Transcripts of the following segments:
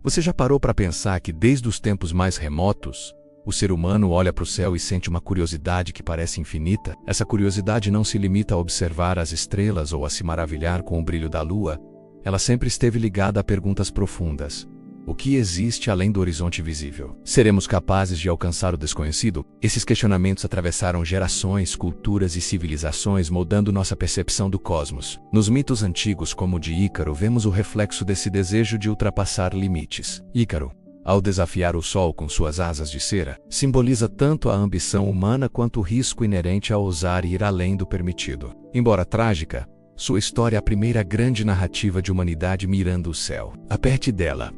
Você já parou para pensar que desde os tempos mais remotos, o ser humano olha para o céu e sente uma curiosidade que parece infinita? Essa curiosidade não se limita a observar as estrelas ou a se maravilhar com o brilho da lua. Ela sempre esteve ligada a perguntas profundas. O que existe além do horizonte visível? Seremos capazes de alcançar o desconhecido? Esses questionamentos atravessaram gerações, culturas e civilizações, moldando nossa percepção do cosmos. Nos mitos antigos, como o de Ícaro, vemos o reflexo desse desejo de ultrapassar limites. Ícaro, ao desafiar o sol com suas asas de cera, simboliza tanto a ambição humana quanto o risco inerente a ousar ir além do permitido. Embora trágica, sua história é a primeira grande narrativa de humanidade mirando o céu. A partir dela,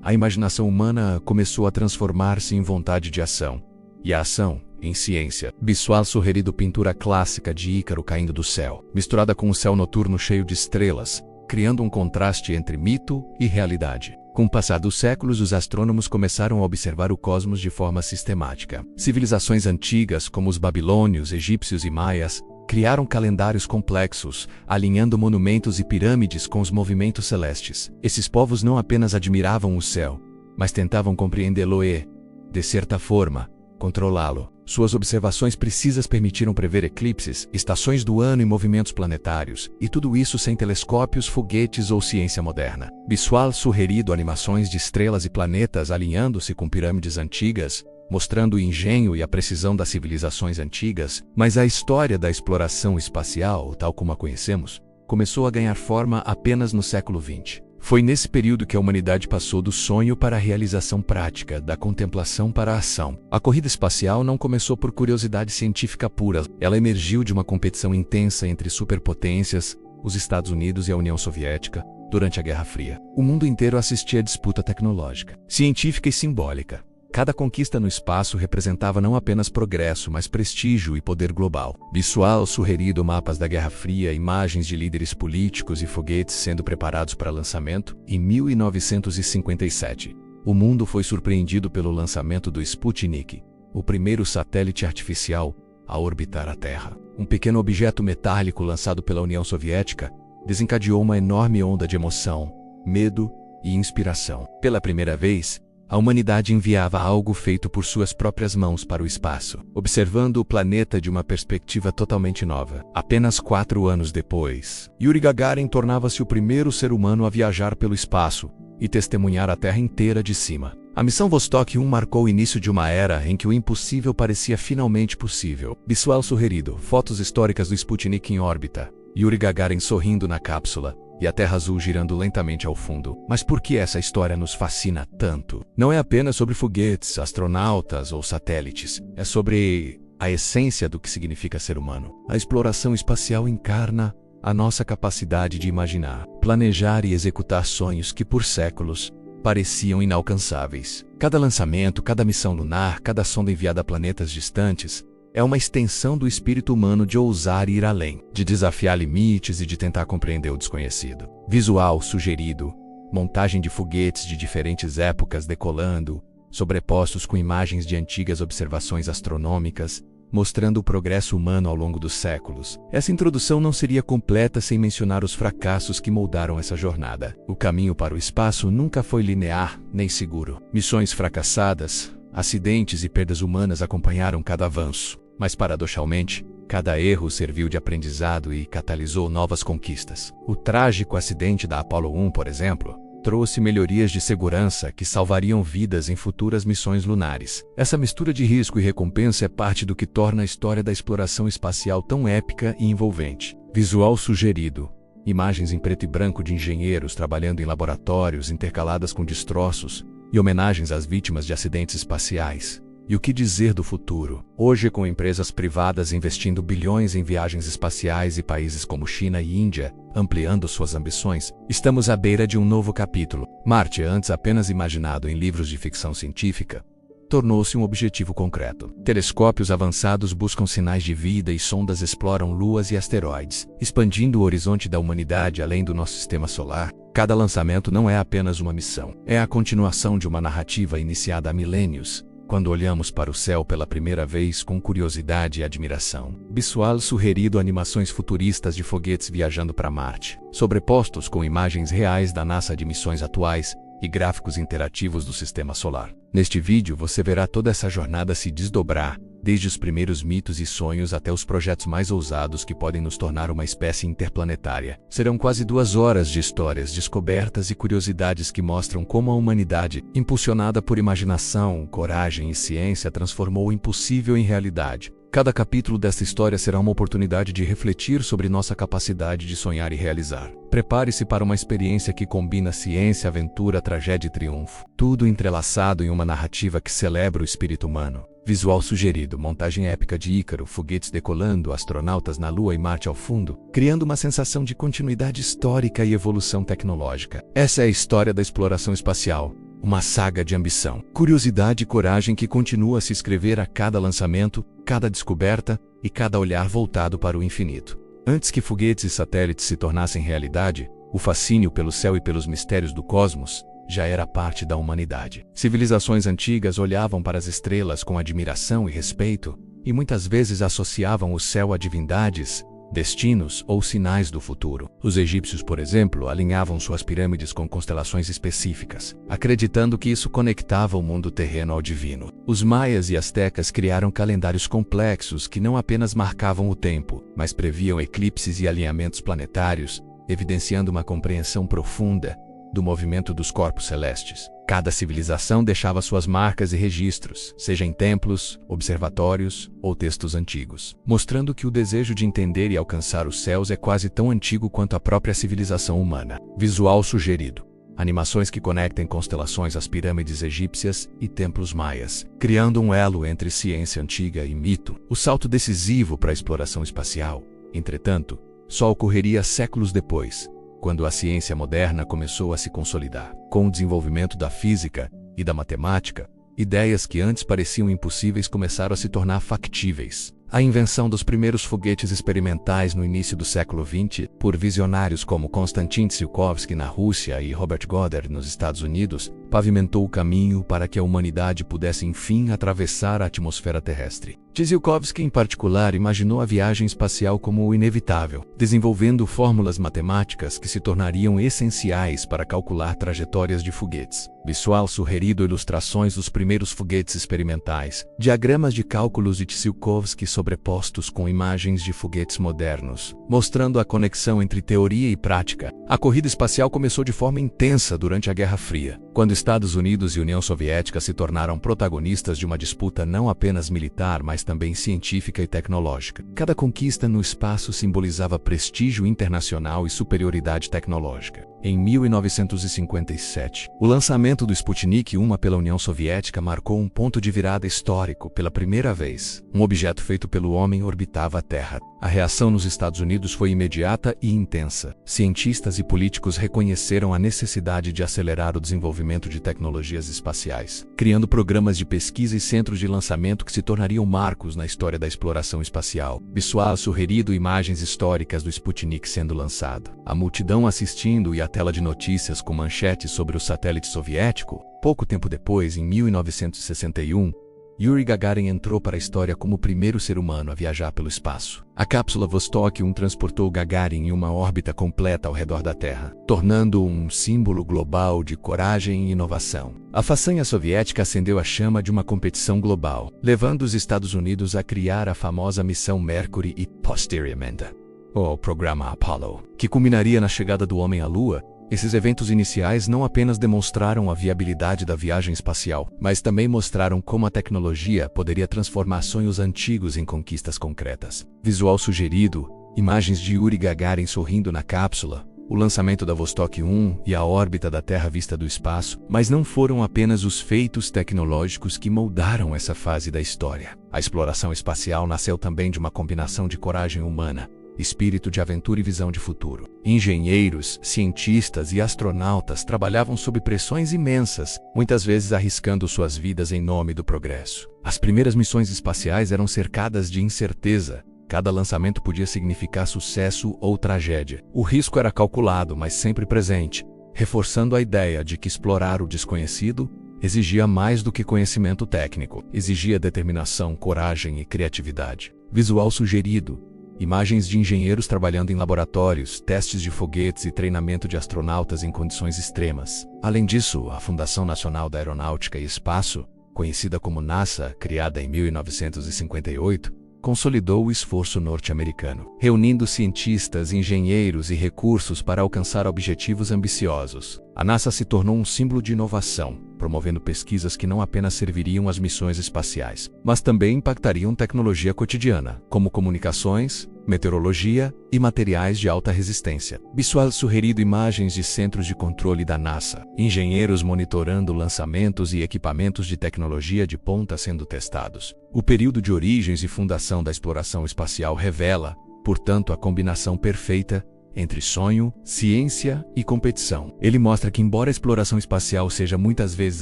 a imaginação humana começou a transformar-se em vontade de ação, e a ação, em ciência. Biswal sugerido pintura clássica de Ícaro caindo do céu, misturada com um céu noturno cheio de estrelas, criando um contraste entre mito e realidade. Com o passar dos séculos, os astrônomos começaram a observar o cosmos de forma sistemática. Civilizações antigas, como os babilônios, egípcios e maias, criaram calendários complexos, alinhando monumentos e pirâmides com os movimentos celestes. Esses povos não apenas admiravam o céu, mas tentavam compreendê-lo e, de certa forma, controlá-lo. Suas observações precisas permitiram prever eclipses, estações do ano e movimentos planetários, e tudo isso sem telescópios, foguetes ou ciência moderna. Biswal sugerido animações de estrelas e planetas alinhando-se com pirâmides antigas, mostrando o engenho e a precisão das civilizações antigas, mas a história da exploração espacial, tal como a conhecemos, começou a ganhar forma apenas no século XX. Foi nesse período que a humanidade passou do sonho para a realização prática, da contemplação para a ação. A corrida espacial não começou por curiosidade científica pura, ela emergiu de uma competição intensa entre superpotências, os Estados Unidos e a União Soviética, durante a Guerra Fria. O mundo inteiro assistia à disputa tecnológica, científica e simbólica. Cada conquista no espaço representava não apenas progresso, mas prestígio e poder global. Biswal sugerido mapas da Guerra Fria, imagens de líderes políticos e foguetes sendo preparados para lançamento. Em 1957, o mundo foi surpreendido pelo lançamento do Sputnik, o primeiro satélite artificial a orbitar a Terra. Um pequeno objeto metálico lançado pela União Soviética desencadeou uma enorme onda de emoção, medo e inspiração. Pela primeira vez, a humanidade enviava algo feito por suas próprias mãos para o espaço, observando o planeta de uma perspectiva totalmente nova. Apenas 4 anos depois, Yuri Gagarin tornava-se o primeiro ser humano a viajar pelo espaço e testemunhar a Terra inteira de cima. A missão Vostok 1 marcou o início de uma era em que o impossível parecia finalmente possível. Biswal sugerido, fotos históricas do Sputnik em órbita, Yuri Gagarin sorrindo na cápsula, e a Terra azul girando lentamente ao fundo. Mas por que essa história nos fascina tanto? Não é apenas sobre foguetes, astronautas ou satélites. É sobre a essência do que significa ser humano. A exploração espacial encarna a nossa capacidade de imaginar, planejar e executar sonhos que por séculos pareciam inalcançáveis. Cada lançamento, cada missão lunar, cada sonda enviada a planetas distantes é uma extensão do espírito humano de ousar ir além, de desafiar limites e de tentar compreender o desconhecido. Visual sugerido, montagem de foguetes de diferentes épocas decolando, sobrepostos com imagens de antigas observações astronômicas, mostrando o progresso humano ao longo dos séculos. Essa introdução não seria completa sem mencionar os fracassos que moldaram essa jornada. O caminho para o espaço nunca foi linear nem seguro. Missões fracassadas, acidentes e perdas humanas acompanharam cada avanço. Mas paradoxalmente, cada erro serviu de aprendizado e catalisou novas conquistas. O trágico acidente da Apollo 1, por exemplo, trouxe melhorias de segurança que salvariam vidas em futuras missões lunares. Essa mistura de risco e recompensa é parte do que torna a história da exploração espacial tão épica e envolvente. Visual sugerido, imagens em preto e branco de engenheiros trabalhando em laboratórios intercaladas com destroços e homenagens às vítimas de acidentes espaciais. E o que dizer do futuro? Hoje, com empresas privadas investindo bilhões em viagens espaciais e países como China e Índia ampliando suas ambições, estamos à beira de um novo capítulo. Marte, antes apenas imaginado em livros de ficção científica, tornou-se um objetivo concreto. Telescópios avançados buscam sinais de vida e sondas exploram luas e asteroides, expandindo o horizonte da humanidade além do nosso sistema solar. Cada lançamento não é apenas uma missão, é a continuação de uma narrativa iniciada há milênios, quando olhamos para o céu pela primeira vez com curiosidade e admiração. Biswal sugerido animações futuristas de foguetes viajando para Marte, sobrepostos com imagens reais da NASA de missões atuais, e gráficos interativos do Sistema Solar. Neste vídeo você verá toda essa jornada se desdobrar, desde os primeiros mitos e sonhos até os projetos mais ousados que podem nos tornar uma espécie interplanetária. Serão quase 2 horas de histórias, descobertas e curiosidades que mostram como a humanidade, impulsionada por imaginação, coragem e ciência, transformou o impossível em realidade. Cada capítulo desta história será uma oportunidade de refletir sobre nossa capacidade de sonhar e realizar. Prepare-se para uma experiência que combina ciência, aventura, tragédia e triunfo. Tudo entrelaçado em uma narrativa que celebra o espírito humano. Visual sugerido, montagem épica de Ícaro, foguetes decolando, astronautas na Lua e Marte ao fundo, criando uma sensação de continuidade histórica e evolução tecnológica. Essa é a história da exploração espacial. Uma saga de ambição, curiosidade e coragem que continua a se escrever a cada lançamento, cada descoberta e cada olhar voltado para o infinito. Antes que foguetes e satélites se tornassem realidade, o fascínio pelo céu e pelos mistérios do cosmos já era parte da humanidade. Civilizações antigas olhavam para as estrelas com admiração e respeito, e muitas vezes associavam o céu a divindades, destinos ou sinais do futuro. Os egípcios, por exemplo, alinhavam suas pirâmides com constelações específicas, acreditando que isso conectava o mundo terreno ao divino. Os maias e astecas criaram calendários complexos que não apenas marcavam o tempo, mas previam eclipses e alinhamentos planetários, evidenciando uma compreensão profunda do movimento dos corpos celestes. Cada civilização deixava suas marcas e registros, seja em templos, observatórios ou textos antigos, mostrando que o desejo de entender e alcançar os céus é quase tão antigo quanto a própria civilização humana. Visual sugerido. Animações que conectem constelações às pirâmides egípcias e templos maias, criando um elo entre ciência antiga e mito. O salto decisivo para a exploração espacial, entretanto, só ocorreria séculos depois, quando a ciência moderna começou a se consolidar. Com o desenvolvimento da física e da matemática, ideias que antes pareciam impossíveis começaram a se tornar factíveis. A invenção dos primeiros foguetes experimentais no início do século XX, por visionários como Konstantin Tsiolkovsky na Rússia e Robert Goddard nos Estados Unidos, pavimentou o caminho para que a humanidade pudesse enfim atravessar a atmosfera terrestre. Tsiolkovsky, em particular, imaginou a viagem espacial como o inevitável, desenvolvendo fórmulas matemáticas que se tornariam essenciais para calcular trajetórias de foguetes. Visual sugerido, ilustrações dos primeiros foguetes experimentais, diagramas de cálculos de Tsiolkovsky sobrepostos com imagens de foguetes modernos, mostrando a conexão entre teoria e prática. A corrida espacial começou de forma intensa durante a Guerra Fria, quando Estados Unidos e União Soviética se tornaram protagonistas de uma disputa não apenas militar, mas também científica e tecnológica. Cada conquista no espaço simbolizava prestígio internacional e superioridade tecnológica. Em 1957, o lançamento do Sputnik 1 pela União Soviética marcou um ponto de virada histórico. Pela primeira vez, um objeto feito pelo homem orbitava a Terra. A reação nos Estados Unidos foi imediata e intensa. Cientistas e políticos reconheceram a necessidade de acelerar o desenvolvimento de tecnologias espaciais, criando programas de pesquisa e centros de lançamento que se tornariam marcos na história da exploração espacial. Visual sugerido, imagens históricas do Sputnik sendo lançado, a multidão assistindo e a tela de notícias com manchetes sobre o satélite soviético. Pouco tempo depois, em 1961, Yuri Gagarin entrou para a história como o primeiro ser humano a viajar pelo espaço. A cápsula Vostok 1 transportou Gagarin em uma órbita completa ao redor da Terra, tornando-o um símbolo global de coragem e inovação. A façanha soviética acendeu a chama de uma competição global, levando os Estados Unidos a criar a famosa missão Mercury e, posteriormente, o programa Apollo, que culminaria na chegada do homem à Lua. Esses eventos iniciais não apenas demonstraram a viabilidade da viagem espacial, mas também mostraram como a tecnologia poderia transformar sonhos antigos em conquistas concretas. Visual sugerido, imagens de Yuri Gagarin sorrindo na cápsula, o lançamento da Vostok 1 e a órbita da Terra vista do espaço, mas não foram apenas os feitos tecnológicos que moldaram essa fase da história. A exploração espacial nasceu também de uma combinação de coragem humana, espírito de aventura e visão de futuro. Engenheiros, cientistas e astronautas trabalhavam sob pressões imensas, muitas vezes arriscando suas vidas em nome do progresso. As primeiras missões espaciais eram cercadas de incerteza. Cada lançamento podia significar sucesso ou tragédia. O risco era calculado, mas sempre presente, reforçando a ideia de que explorar o desconhecido exigia mais do que conhecimento técnico, exigia determinação, coragem e criatividade. Visual sugerido, Imagens de engenheiros trabalhando em laboratórios, testes de foguetes e treinamento de astronautas em condições extremas. Além disso, a Fundação Nacional da Aeronáutica e Espaço, conhecida como NASA, criada em 1958, consolidou o esforço norte-americano, reunindo cientistas, engenheiros e recursos para alcançar objetivos ambiciosos. A NASA se tornou um símbolo de inovação, promovendo pesquisas que não apenas serviriam às missões espaciais, mas também impactariam tecnologia cotidiana, como comunicações, meteorologia e materiais de alta resistência. Visual sugerido imagens de centros de controle da NASA, engenheiros monitorando lançamentos e equipamentos de tecnologia de ponta sendo testados. O período de origens e fundação da exploração espacial revela, portanto, a combinação perfeita entre sonho, ciência e competição. Ele mostra que, embora a exploração espacial seja muitas vezes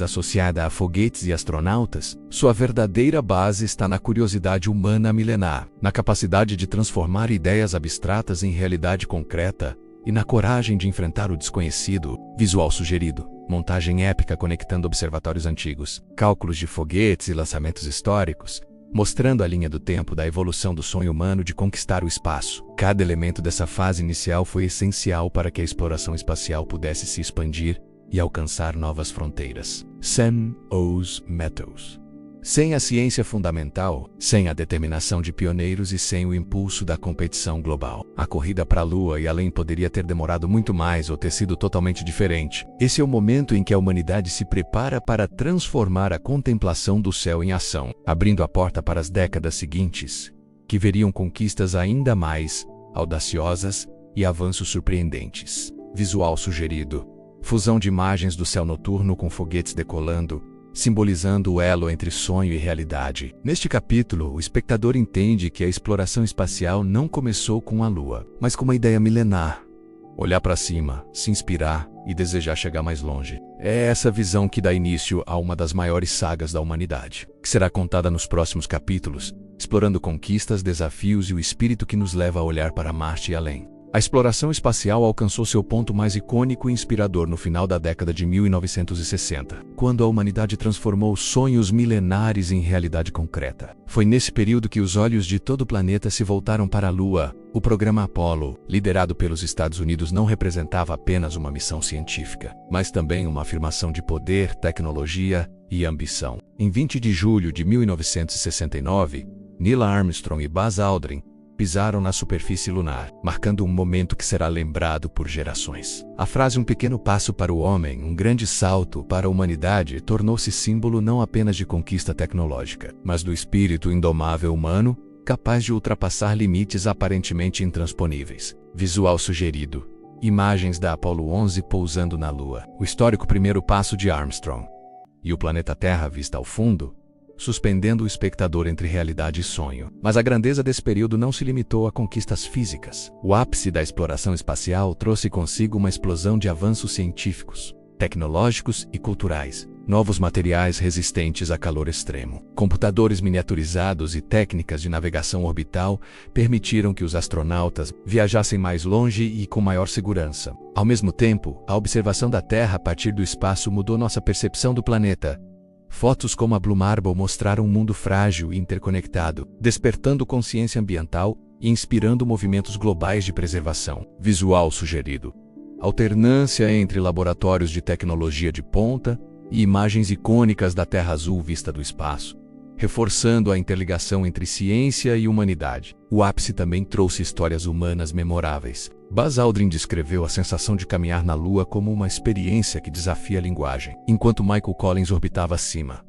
associada a foguetes e astronautas, sua verdadeira base está na curiosidade humana milenar, na capacidade de transformar ideias abstratas em realidade concreta e na coragem de enfrentar o desconhecido. Visual sugerido: montagem épica conectando observatórios antigos, cálculos de foguetes e lançamentos históricos, mostrando a linha do tempo da evolução do sonho humano de conquistar o espaço. Cada elemento dessa fase inicial foi essencial para que a exploração espacial pudesse se expandir e alcançar novas fronteiras. Sam Oz Metals. Sem a ciência fundamental, sem a determinação de pioneiros e sem o impulso da competição global, a corrida para a Lua e além poderia ter demorado muito mais ou ter sido totalmente diferente. Esse é o momento em que a humanidade se prepara para transformar a contemplação do céu em ação, abrindo a porta para as décadas seguintes, que veriam conquistas ainda mais audaciosas e avanços surpreendentes. Visual sugerido: fusão de imagens do céu noturno com foguetes decolando, simbolizando o elo entre sonho e realidade. Neste capítulo, o espectador entende que a exploração espacial não começou com a Lua, mas com uma ideia milenar: olhar para cima, se inspirar e desejar chegar mais longe. É essa visão que dá início a uma das maiores sagas da humanidade, que será contada nos próximos capítulos, explorando conquistas, desafios e o espírito que nos leva a olhar para Marte e além. A exploração espacial alcançou seu ponto mais icônico e inspirador no final da década de 1960, quando a humanidade transformou sonhos milenares em realidade concreta. Foi nesse período que os olhos de todo o planeta se voltaram para a Lua. O programa Apollo, liderado pelos Estados Unidos, não representava apenas uma missão científica, mas também uma afirmação de poder, tecnologia e ambição. Em 20 de julho de 1969, Neil Armstrong e Buzz Aldrin pisaram na superfície lunar, marcando um momento que será lembrado por gerações. A frase "um pequeno passo para o homem, um grande salto para a humanidade" tornou-se símbolo não apenas de conquista tecnológica, mas do espírito indomável humano, capaz de ultrapassar limites aparentemente intransponíveis. Visual sugerido: imagens da Apollo 11 pousando na Lua, o histórico primeiro passo de Armstrong, e o planeta Terra vista ao fundo, suspendendo o espectador entre realidade e sonho. Mas a grandeza desse período não se limitou a conquistas físicas. O ápice da exploração espacial trouxe consigo uma explosão de avanços científicos, tecnológicos e culturais. Novos materiais resistentes a calor extremo, computadores miniaturizados e técnicas de navegação orbital permitiram que os astronautas viajassem mais longe e com maior segurança. Ao mesmo tempo, a observação da Terra a partir do espaço mudou nossa percepção do planeta. Fotos como a Blue Marble mostraram um mundo frágil e interconectado, despertando consciência ambiental e inspirando movimentos globais de preservação. Visual sugerido: alternância entre laboratórios de tecnologia de ponta e imagens icônicas da Terra azul vista do espaço, reforçando a interligação entre ciência e humanidade. O ápice também trouxe histórias humanas memoráveis. Buzz Aldrin descreveu a sensação de caminhar na Lua como uma experiência que desafia a linguagem, enquanto Michael Collins orbitava acima,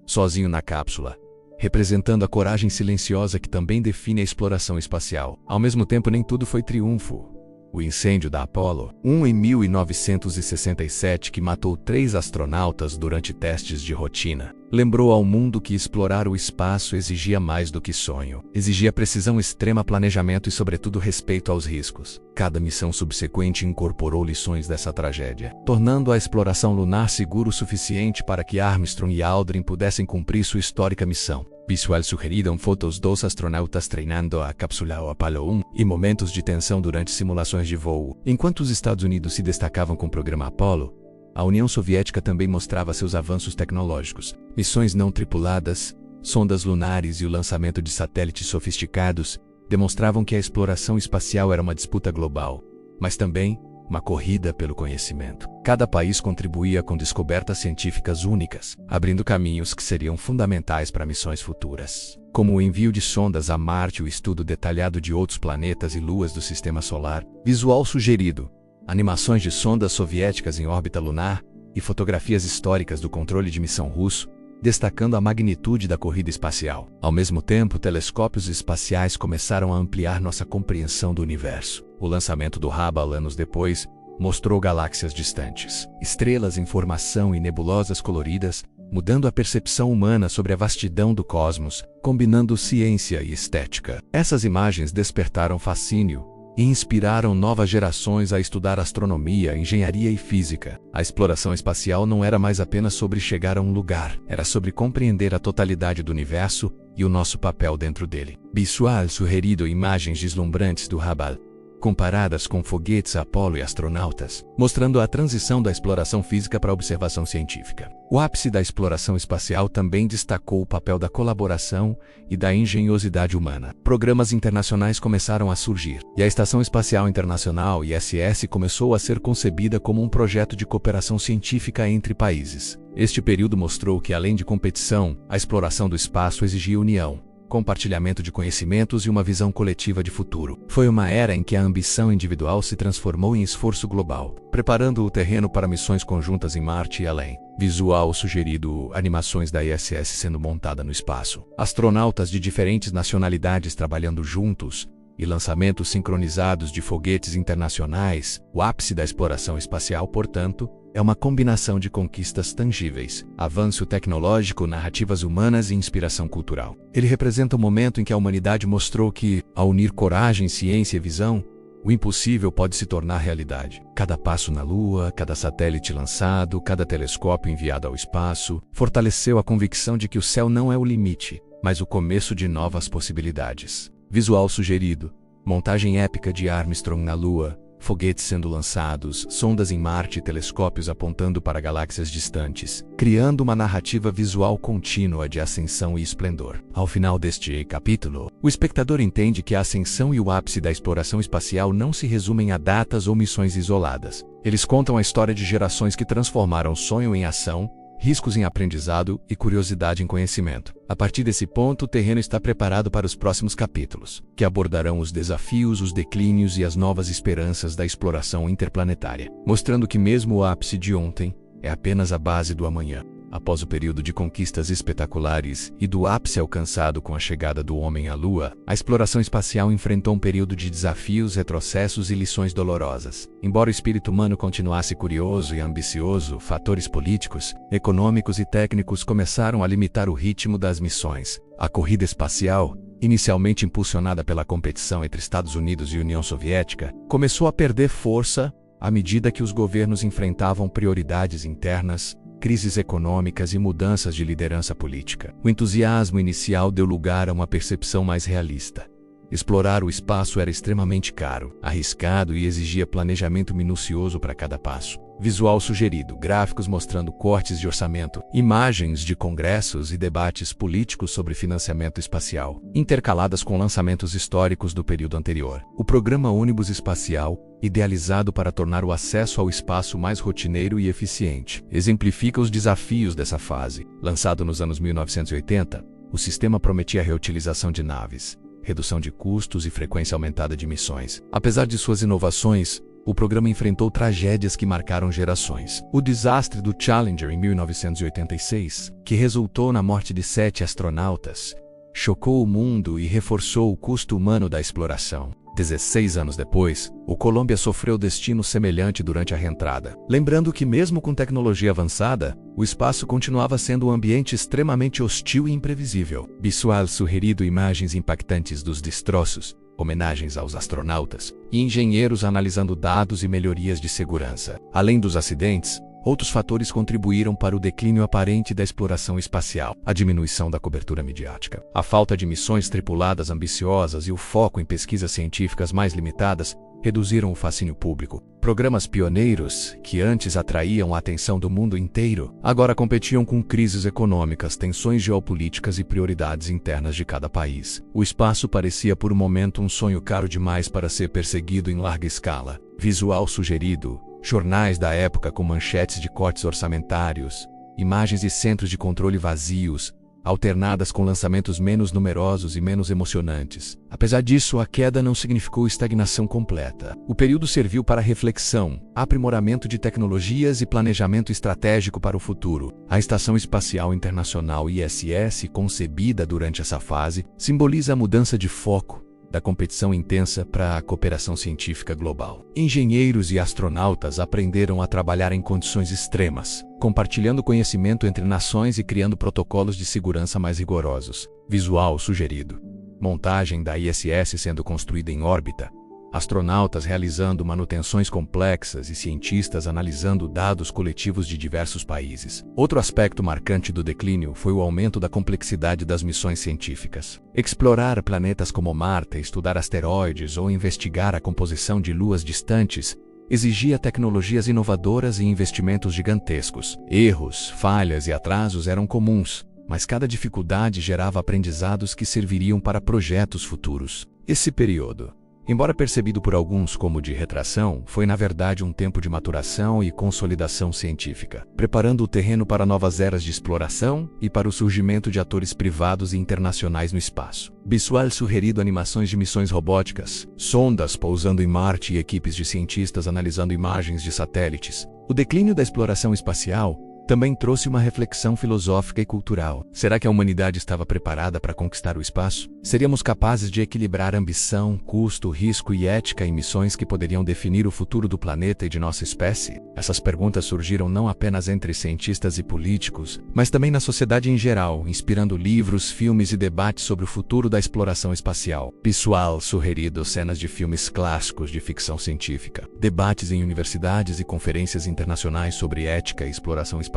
sozinho na cápsula, representando a coragem silenciosa que também define a exploração espacial. Ao mesmo tempo, nem tudo foi triunfo. O incêndio da Apollo 1 em 1967, que matou 3 astronautas durante testes de rotina, lembrou ao mundo que explorar o espaço exigia mais do que sonho. Exigia precisão extrema, planejamento e, sobretudo, respeito aos riscos. Cada missão subsequente incorporou lições dessa tragédia, tornando a exploração lunar seguro o suficiente para que Armstrong e Aldrin pudessem cumprir sua histórica missão. Visual sugeriram fotos dos astronautas treinando a cápsula Apollo 1 e momentos de tensão durante simulações de voo. Enquanto os Estados Unidos se destacavam com o programa Apollo, a União Soviética também mostrava seus avanços tecnológicos, missões não tripuladas, sondas lunares e o lançamento de satélites sofisticados demonstravam que a exploração espacial era uma disputa global, mas também uma corrida pelo conhecimento. Cada país contribuía com descobertas científicas únicas, abrindo caminhos que seriam fundamentais para missões futuras, como o envio de sondas a Marte e o estudo detalhado de outros planetas e luas do Sistema Solar. Visual sugerido: animações de sondas soviéticas em órbita lunar e fotografias históricas do controle de missão russo, destacando a magnitude da corrida espacial. Ao mesmo tempo, telescópios espaciais começaram a ampliar nossa compreensão do universo. O lançamento do Hubble anos depois mostrou galáxias distantes, estrelas em formação e nebulosas coloridas, mudando a percepção humana sobre a vastidão do cosmos, combinando ciência e estética. Essas imagens despertaram fascínio e inspiraram novas gerações a estudar astronomia, engenharia e física. A exploração espacial não era mais apenas sobre chegar a um lugar, era sobre compreender a totalidade do universo e o nosso papel dentro dele. Visual sugerido: imagens deslumbrantes do Hubble, comparadas com foguetes Apollo e astronautas, mostrando a transição da exploração física para a observação científica. O ápice da exploração espacial também destacou o papel da colaboração e da engenhosidade humana. Programas internacionais começaram a surgir, e a Estação Espacial Internacional, ISS, começou a ser concebida como um projeto de cooperação científica entre países. Este período mostrou que, além de competição, a exploração do espaço exigia união, compartilhamento de conhecimentos e uma visão coletiva de futuro. Foi uma era em que a ambição individual se transformou em esforço global, preparando o terreno para missões conjuntas em Marte e além. Visual sugerido: animações da ISS sendo montada no espaço, astronautas de diferentes nacionalidades trabalhando juntos e lançamentos sincronizados de foguetes internacionais. O ápice da exploração espacial, portanto, é uma combinação de conquistas tangíveis, avanço tecnológico, narrativas humanas e inspiração cultural. Ele representa o momento em que a humanidade mostrou que, ao unir coragem, ciência e visão, o impossível pode se tornar realidade. Cada passo na Lua, cada satélite lançado, cada telescópio enviado ao espaço, fortaleceu a convicção de que o céu não é o limite, mas o começo de novas possibilidades. Visual sugerido: montagem épica de Armstrong na Lua, foguetes sendo lançados, sondas em Marte e telescópios apontando para galáxias distantes, criando uma narrativa visual contínua de ascensão e esplendor. Ao final deste capítulo, o espectador entende que a ascensão e o ápice da exploração espacial não se resumem a datas ou missões isoladas. Eles contam a história de gerações que transformaram sonho em ação, riscos em aprendizado e curiosidade em conhecimento. A partir desse ponto, o terreno está preparado para os próximos capítulos, que abordarão os desafios, os declínios e as novas esperanças da exploração interplanetária, mostrando que mesmo o ápice de ontem é apenas a base do amanhã. Após o período de conquistas espetaculares e do ápice alcançado com a chegada do homem à Lua, a exploração espacial enfrentou um período de desafios, retrocessos e lições dolorosas. Embora o espírito humano continuasse curioso e ambicioso, fatores políticos, econômicos e técnicos começaram a limitar o ritmo das missões. A corrida espacial, inicialmente impulsionada pela competição entre Estados Unidos e União Soviética, começou a perder força à medida que os governos enfrentavam prioridades internas, crises econômicas e mudanças de liderança política. O entusiasmo inicial deu lugar a uma percepção mais realista. Explorar o espaço era extremamente caro, arriscado e exigia planejamento minucioso para cada passo. Visual sugerido: gráficos mostrando cortes de orçamento, imagens de congressos e debates políticos sobre financiamento espacial, intercaladas com lançamentos históricos do período anterior. O programa Ônibus Espacial, idealizado para tornar o acesso ao espaço mais rotineiro e eficiente, exemplifica os desafios dessa fase. Lançado nos anos 1980, o sistema prometia a reutilização de naves, redução de custos e frequência aumentada de missões. Apesar de suas inovações, o programa enfrentou tragédias que marcaram gerações. O desastre do Challenger em 1986, que resultou na morte de 7 astronautas, chocou o mundo e reforçou o custo humano da exploração. 16 anos depois, o Columbia sofreu destino semelhante durante a reentrada. Lembrando que mesmo com tecnologia avançada, o espaço continuava sendo um ambiente extremamente hostil e imprevisível. Visual sugerido: imagens impactantes dos destroços, homenagens aos astronautas e engenheiros analisando dados e melhorias de segurança. Além dos acidentes, outros fatores contribuíram para o declínio aparente da exploração espacial: a diminuição da cobertura midiática, a falta de missões tripuladas ambiciosas e o foco em pesquisas científicas mais limitadas reduziram o fascínio público. Programas pioneiros, que antes atraíam a atenção do mundo inteiro, agora competiam com crises econômicas, tensões geopolíticas e prioridades internas de cada país. O espaço parecia por um momento um sonho caro demais para ser perseguido em larga escala. Visual sugerido, jornais da época com manchetes de cortes orçamentários, imagens de centros de controle vazios, alternadas com lançamentos menos numerosos e menos emocionantes. Apesar disso, a queda não significou estagnação completa. O período serviu para reflexão, aprimoramento de tecnologias e planejamento estratégico para o futuro. A Estação Espacial Internacional ISS, concebida durante essa fase, simboliza a mudança de foco da competição intensa para a cooperação científica global. Engenheiros e astronautas aprenderam a trabalhar em condições extremas, compartilhando conhecimento entre nações e criando protocolos de segurança mais rigorosos. Visual sugerido. Montagem da ISS sendo construída em órbita, astronautas realizando manutenções complexas e cientistas analisando dados coletivos de diversos países. Outro aspecto marcante do declínio foi o aumento da complexidade das missões científicas. Explorar planetas como Marte, estudar asteroides ou investigar a composição de luas distantes exigia tecnologias inovadoras e investimentos gigantescos. Erros, falhas e atrasos eram comuns, mas cada dificuldade gerava aprendizados que serviriam para projetos futuros. Esse período, embora percebido por alguns como de retração, foi na verdade um tempo de maturação e consolidação científica, preparando o terreno para novas eras de exploração e para o surgimento de atores privados e internacionais no espaço. Visual sugerido animações de missões robóticas, sondas pousando em Marte e equipes de cientistas analisando imagens de satélites. O declínio da exploração espacial também trouxe uma reflexão filosófica e cultural. Será que a humanidade estava preparada para conquistar o espaço? Seríamos capazes de equilibrar ambição, custo, risco e ética em missões que poderiam definir o futuro do planeta e de nossa espécie? Essas perguntas surgiram não apenas entre cientistas e políticos, mas também na sociedade em geral, inspirando livros, filmes e debates sobre o futuro da exploração espacial. Visual sugerido cenas de filmes clássicos de ficção científica, debates em universidades e conferências internacionais sobre ética e exploração espacial.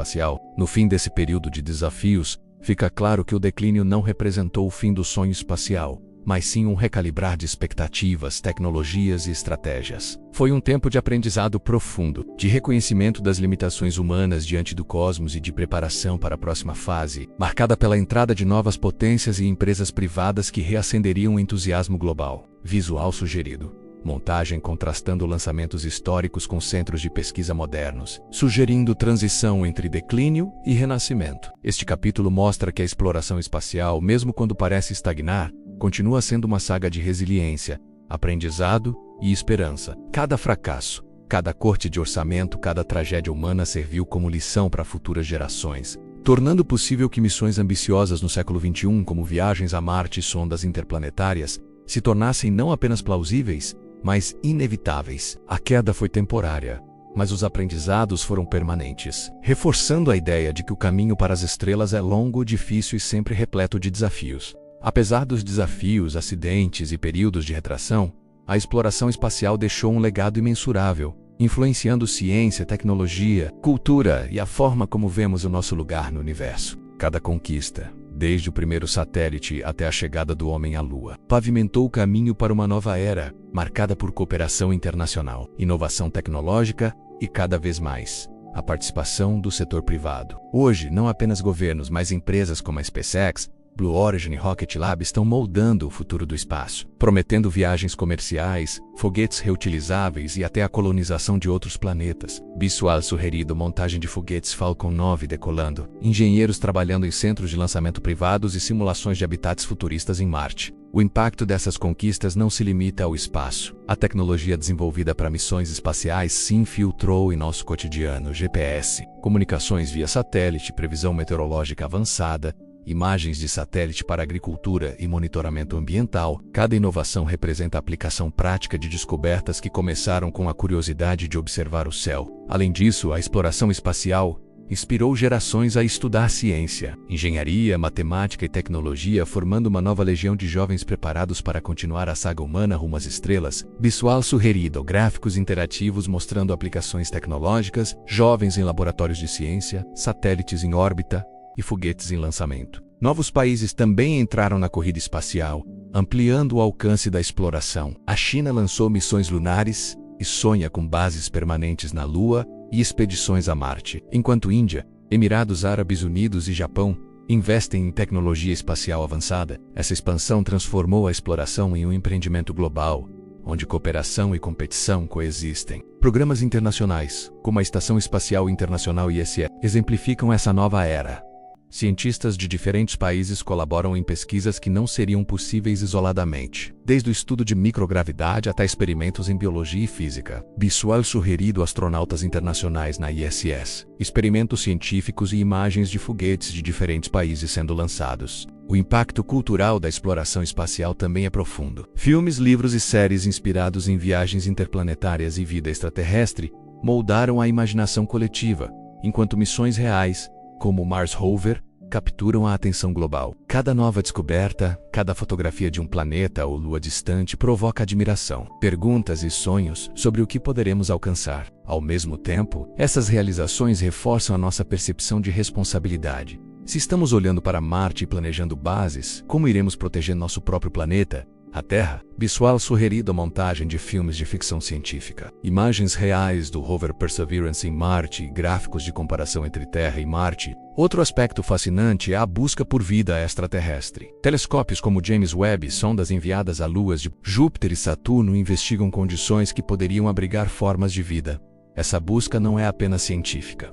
No fim desse período de desafios, fica claro que o declínio não representou o fim do sonho espacial, mas sim um recalibrar de expectativas, tecnologias e estratégias. Foi um tempo de aprendizado profundo, de reconhecimento das limitações humanas diante do cosmos e de preparação para a próxima fase, marcada pela entrada de novas potências e empresas privadas que reacenderiam o entusiasmo global. Visual sugerido. Montagem contrastando lançamentos históricos com centros de pesquisa modernos, sugerindo transição entre declínio e renascimento. Este capítulo mostra que a exploração espacial, mesmo quando parece estagnar, continua sendo uma saga de resiliência, aprendizado e esperança. Cada fracasso, cada corte de orçamento, cada tragédia humana serviu como lição para futuras gerações, tornando possível que missões ambiciosas no século XXI, como viagens a Marte e sondas interplanetárias, se tornassem não apenas plausíveis, mas inevitáveis. A queda foi temporária, mas os aprendizados foram permanentes, reforçando a ideia de que o caminho para as estrelas é longo, difícil e sempre repleto de desafios. Apesar dos desafios, acidentes e períodos de retração, a exploração espacial deixou um legado imensurável, influenciando ciência, tecnologia, cultura e a forma como vemos o nosso lugar no universo. Cada conquista, desde o primeiro satélite até a chegada do homem à Lua, pavimentou o caminho para uma nova era, marcada por cooperação internacional, inovação tecnológica e, cada vez mais, a participação do setor privado. Hoje, não apenas governos, mas empresas como a SpaceX, Blue Origin e Rocket Lab estão moldando o futuro do espaço, prometendo viagens comerciais, foguetes reutilizáveis e até a colonização de outros planetas. Visual sugerido montagem de foguetes Falcon 9 decolando, engenheiros trabalhando em centros de lançamento privados e simulações de habitats futuristas em Marte. O impacto dessas conquistas não se limita ao espaço. A tecnologia desenvolvida para missões espaciais se infiltrou em nosso cotidiano: GPS, comunicações via satélite, previsão meteorológica avançada, imagens de satélite para agricultura e monitoramento ambiental. Cada inovação representa a aplicação prática de descobertas que começaram com a curiosidade de observar o céu. Além disso, a exploração espacial inspirou gerações a estudar ciência, engenharia, matemática e tecnologia, formando uma nova legião de jovens preparados para continuar a saga humana rumo às estrelas. Visual sugerido, gráficos interativos mostrando aplicações tecnológicas, jovens em laboratórios de ciência, satélites em órbita e foguetes em lançamento. Novos países também entraram na corrida espacial, ampliando o alcance da exploração. A China lançou missões lunares e sonha com bases permanentes na Lua e expedições a Marte, enquanto Índia, Emirados Árabes Unidos e Japão investem em tecnologia espacial avançada. Essa expansão transformou a exploração em um empreendimento global, onde cooperação e competição coexistem. Programas internacionais, como a Estação Espacial Internacional ISS, exemplificam essa nova era. Cientistas de diferentes países colaboram em pesquisas que não seriam possíveis isoladamente, desde o estudo de microgravidade até experimentos em biologia e física. Visual sugerido astronautas internacionais na ISS, experimentos científicos e imagens de foguetes de diferentes países sendo lançados. O impacto cultural da exploração espacial também é profundo. Filmes, livros e séries inspirados em viagens interplanetárias e vida extraterrestre moldaram a imaginação coletiva, enquanto missões reais, como o Mars Rover, capturam a atenção global. Cada nova descoberta, cada fotografia de um planeta ou lua distante provoca admiração, perguntas e sonhos sobre o que poderemos alcançar. Ao mesmo tempo, essas realizações reforçam a nossa percepção de responsabilidade. Se estamos olhando para Marte e planejando bases, como iremos proteger nosso próprio planeta, a Terra? Visual sugerido a montagem de filmes de ficção científica. Imagens reais do rover Perseverance em Marte e gráficos de comparação entre Terra e Marte. Outro aspecto fascinante é a busca por vida extraterrestre. Telescópios como James Webb e sondas enviadas a luas de Júpiter e Saturno investigam condições que poderiam abrigar formas de vida. Essa busca não é apenas científica.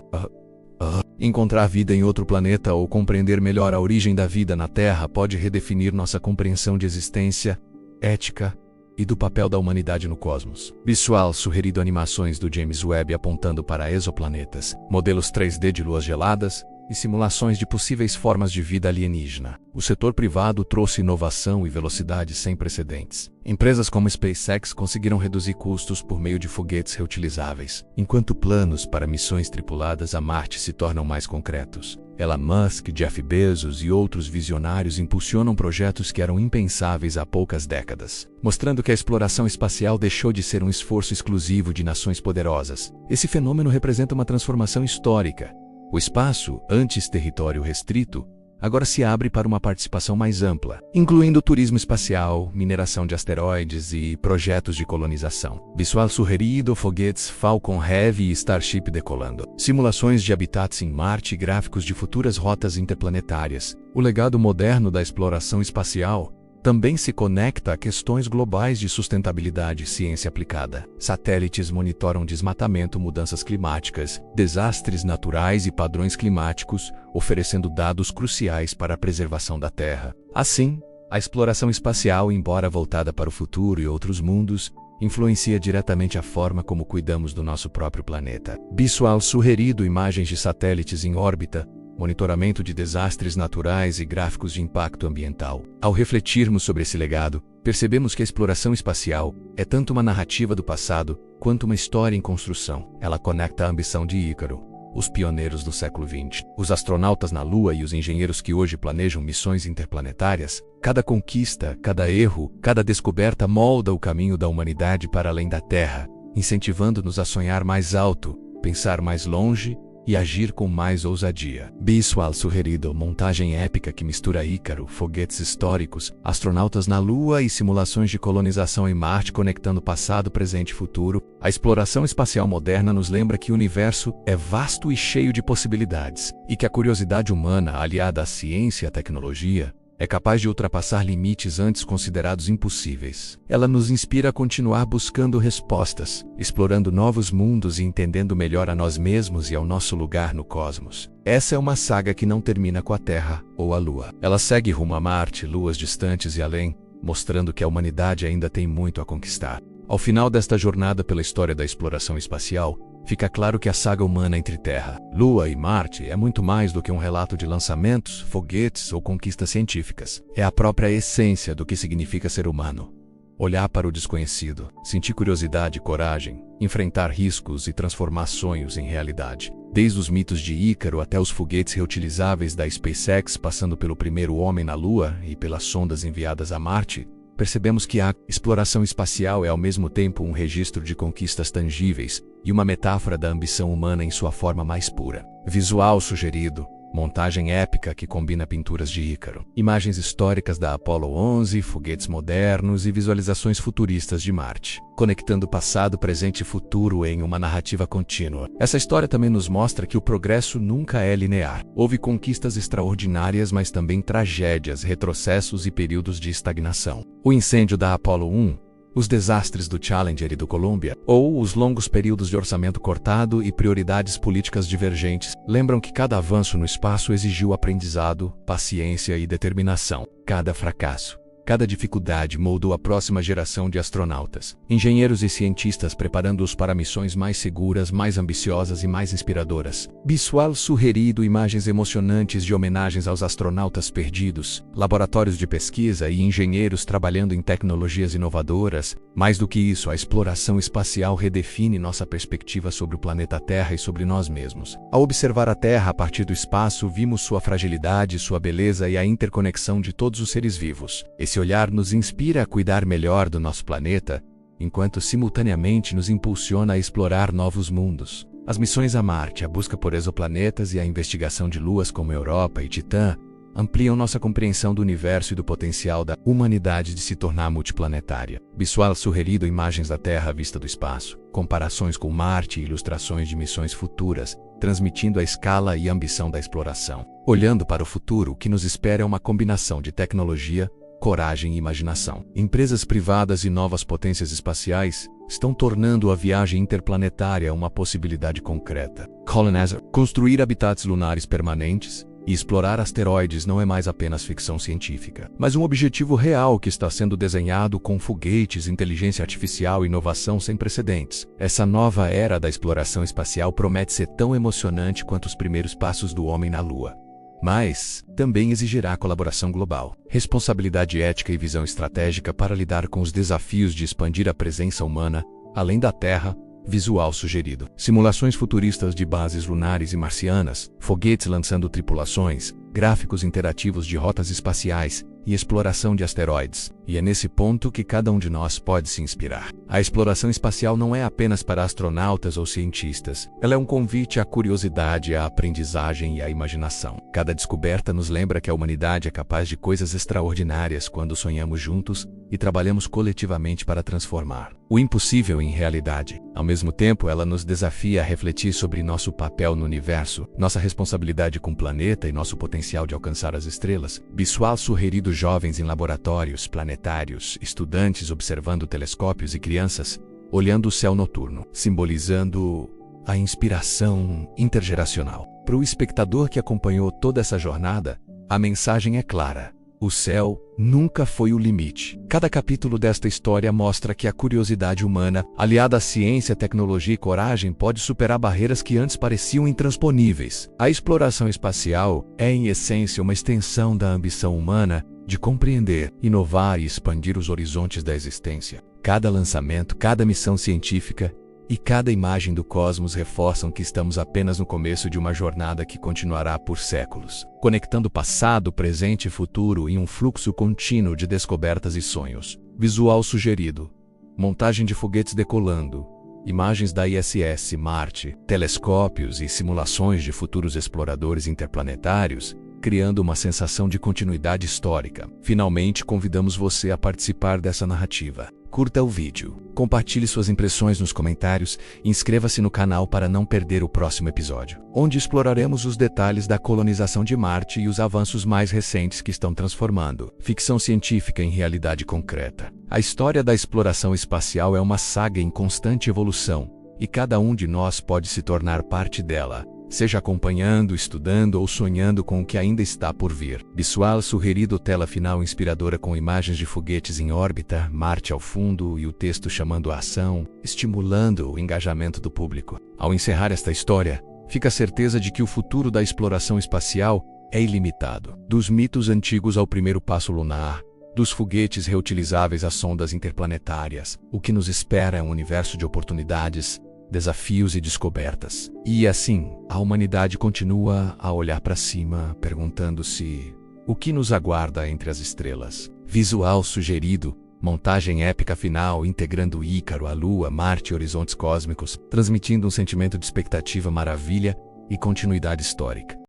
Encontrar vida em outro planeta ou compreender melhor a origem da vida na Terra pode redefinir nossa compreensão de existência, ética e do papel da humanidade no cosmos. Visual sugerido animações do James Webb apontando para exoplanetas, modelos 3D de luas geladas e simulações de possíveis formas de vida alienígena. O setor privado trouxe inovação e velocidade sem precedentes. Empresas como SpaceX conseguiram reduzir custos por meio de foguetes reutilizáveis, enquanto planos para missões tripuladas a Marte se tornam mais concretos. Elon Musk, Jeff Bezos e outros visionários impulsionam projetos que eram impensáveis há poucas décadas, mostrando que a exploração espacial deixou de ser um esforço exclusivo de nações poderosas. Esse fenômeno representa uma transformação histórica. O espaço, antes território restrito, agora se abre para uma participação mais ampla, incluindo turismo espacial, mineração de asteroides e projetos de colonização. Visual sugerido, foguetes Falcon Heavy e Starship decolando. Simulações de habitats em Marte e gráficos de futuras rotas interplanetárias. O legado moderno da exploração espacial também se conecta a questões globais de sustentabilidade e ciência aplicada. Satélites monitoram desmatamento, mudanças climáticas, desastres naturais e padrões climáticos, oferecendo dados cruciais para a preservação da Terra. Assim, a exploração espacial, embora voltada para o futuro e outros mundos, influencia diretamente a forma como cuidamos do nosso próprio planeta. Visual sugerido, imagens de satélites em órbita, monitoramento de desastres naturais e gráficos de impacto ambiental. Ao refletirmos sobre esse legado, percebemos que a exploração espacial é tanto uma narrativa do passado quanto uma história em construção. Ela conecta a ambição de Ícaro, os pioneiros do século XX, os astronautas na Lua e os engenheiros que hoje planejam missões interplanetárias. Cada conquista, cada erro, cada descoberta molda o caminho da humanidade para além da Terra, incentivando-nos a sonhar mais alto, pensar mais longe e agir com mais ousadia. Visual sugerido, montagem épica que mistura Ícaro, foguetes históricos, astronautas na Lua e simulações de colonização em Marte conectando passado, presente e futuro. A exploração espacial moderna nos lembra que o universo é vasto e cheio de possibilidades, e que a curiosidade humana, aliada à ciência e à tecnologia, é capaz de ultrapassar limites antes considerados impossíveis. Ela nos inspira a continuar buscando respostas, explorando novos mundos e entendendo melhor a nós mesmos e ao nosso lugar no cosmos. Essa é uma saga que não termina com a Terra ou a Lua. Ela segue rumo a Marte, luas distantes e além, mostrando que a humanidade ainda tem muito a conquistar. Ao final desta jornada pela história da exploração espacial, fica claro que a saga humana entre Terra, Lua e Marte é muito mais do que um relato de lançamentos, foguetes ou conquistas científicas. É a própria essência do que significa ser humano. Olhar para o desconhecido, sentir curiosidade e coragem, enfrentar riscos e transformar sonhos em realidade. Desde os mitos de Ícaro até os foguetes reutilizáveis da SpaceX, passando pelo primeiro homem na Lua e pelas sondas enviadas a Marte, percebemos que a exploração espacial é ao mesmo tempo um registro de conquistas tangíveis e uma metáfora da ambição humana em sua forma mais pura. Visual sugerido, Montagem épica que combina pinturas de Ícaro, imagens históricas da Apollo 11, foguetes modernos e visualizações futuristas de Marte, conectando passado, presente e futuro em uma narrativa contínua. Essa história também nos mostra que o progresso nunca é linear. Houve conquistas extraordinárias, mas também tragédias, retrocessos e períodos de estagnação. O incêndio da Apollo 1, os desastres do Challenger e do Columbia, ou os longos períodos de orçamento cortado e prioridades políticas divergentes, lembram que cada avanço no espaço exigiu aprendizado, paciência e determinação. Cada fracasso, cada dificuldade moldou a próxima geração de astronautas, engenheiros e cientistas preparando-os para missões mais seguras, mais ambiciosas e mais inspiradoras. Visual sugerido, imagens emocionantes de homenagens aos astronautas perdidos, laboratórios de pesquisa e engenheiros trabalhando em tecnologias inovadoras. Mais do que isso, a exploração espacial redefine nossa perspectiva sobre o planeta Terra e sobre nós mesmos. Ao observar a Terra a partir do espaço, vimos sua fragilidade, sua beleza e a interconexão de todos os seres vivos. Esse olhar nos inspira a cuidar melhor do nosso planeta, enquanto simultaneamente nos impulsiona a explorar novos mundos. As missões a Marte, a busca por exoplanetas e a investigação de luas como Europa e Titã ampliam nossa compreensão do universo e do potencial da humanidade de se tornar multiplanetária. Visual sugerido, imagens da Terra à vista do espaço, comparações com Marte e ilustrações de missões futuras, transmitindo a escala e ambição da exploração. Olhando para o futuro, o que nos espera é uma combinação de tecnologia, coragem e imaginação. Empresas privadas e novas potências espaciais estão tornando a viagem interplanetária uma possibilidade concreta. Colonizer, construir habitats lunares permanentes e explorar asteroides não é mais apenas ficção científica, mas um objetivo real que está sendo desenhado com foguetes, inteligência artificial e inovação sem precedentes. Essa nova era da exploração espacial promete ser tão emocionante quanto os primeiros passos do homem na Lua. Mas também exigirá colaboração global, responsabilidade ética e visão estratégica para lidar com os desafios de expandir a presença humana além da Terra. Visual sugerido, simulações futuristas de bases lunares e marcianas, foguetes lançando tripulações, gráficos interativos de rotas espaciais e exploração de asteroides. E é nesse ponto que cada um de nós pode se inspirar. A exploração espacial não é apenas para astronautas ou cientistas. Ela é um convite à curiosidade, à aprendizagem e à imaginação. Cada descoberta nos lembra que a humanidade é capaz de coisas extraordinárias quando sonhamos juntos e trabalhamos coletivamente para transformar o impossível em realidade. Ao mesmo tempo, ela nos desafia a refletir sobre nosso papel no universo, nossa responsabilidade com o planeta e nosso potencial de alcançar as estrelas. Visual sugerido, jovens em laboratórios planetários, estudantes observando telescópios e crianças olhando o céu noturno, simbolizando a inspiração intergeracional. Para o espectador que acompanhou toda essa jornada, a mensagem é clara: o céu nunca foi o limite. Cada capítulo desta história mostra que a curiosidade humana, aliada à ciência, tecnologia e coragem, pode superar barreiras que antes pareciam intransponíveis. A exploração espacial é, em essência, uma extensão da ambição humana de compreender, inovar e expandir os horizontes da existência. Cada lançamento, cada missão científica e cada imagem do cosmos reforçam que estamos apenas no começo de uma jornada que continuará por séculos, conectando passado, presente e futuro em um fluxo contínuo de descobertas e sonhos. Visual sugerido, montagem de foguetes decolando, imagens da ISS, Marte, telescópios e simulações de futuros exploradores interplanetários, criando uma sensação de continuidade histórica. Finalmente, convidamos você a participar dessa narrativa. Curta o vídeo, compartilhe suas impressões nos comentários e inscreva-se no canal para não perder o próximo episódio, onde exploraremos os detalhes da colonização de Marte e os avanços mais recentes que estão transformando ficção científica em realidade concreta. A história da exploração espacial é uma saga em constante evolução, e cada um de nós pode se tornar parte dela, seja acompanhando, estudando ou sonhando com o que ainda está por vir. Visual sugerido, tela final inspiradora com imagens de foguetes em órbita, Marte ao fundo e o texto chamando a ação, estimulando o engajamento do público. Ao encerrar esta história, fica a certeza de que o futuro da exploração espacial é ilimitado. Dos mitos antigos ao primeiro passo lunar, dos foguetes reutilizáveis às sondas interplanetárias, o que nos espera é um universo de oportunidades, desafios e descobertas. E assim, a humanidade continua a olhar para cima, perguntando-se: o que nos aguarda entre as estrelas? Visual sugerido, montagem épica final integrando Ícaro, a Lua, Marte e horizontes cósmicos, transmitindo um sentimento de expectativa, maravilha e continuidade histórica.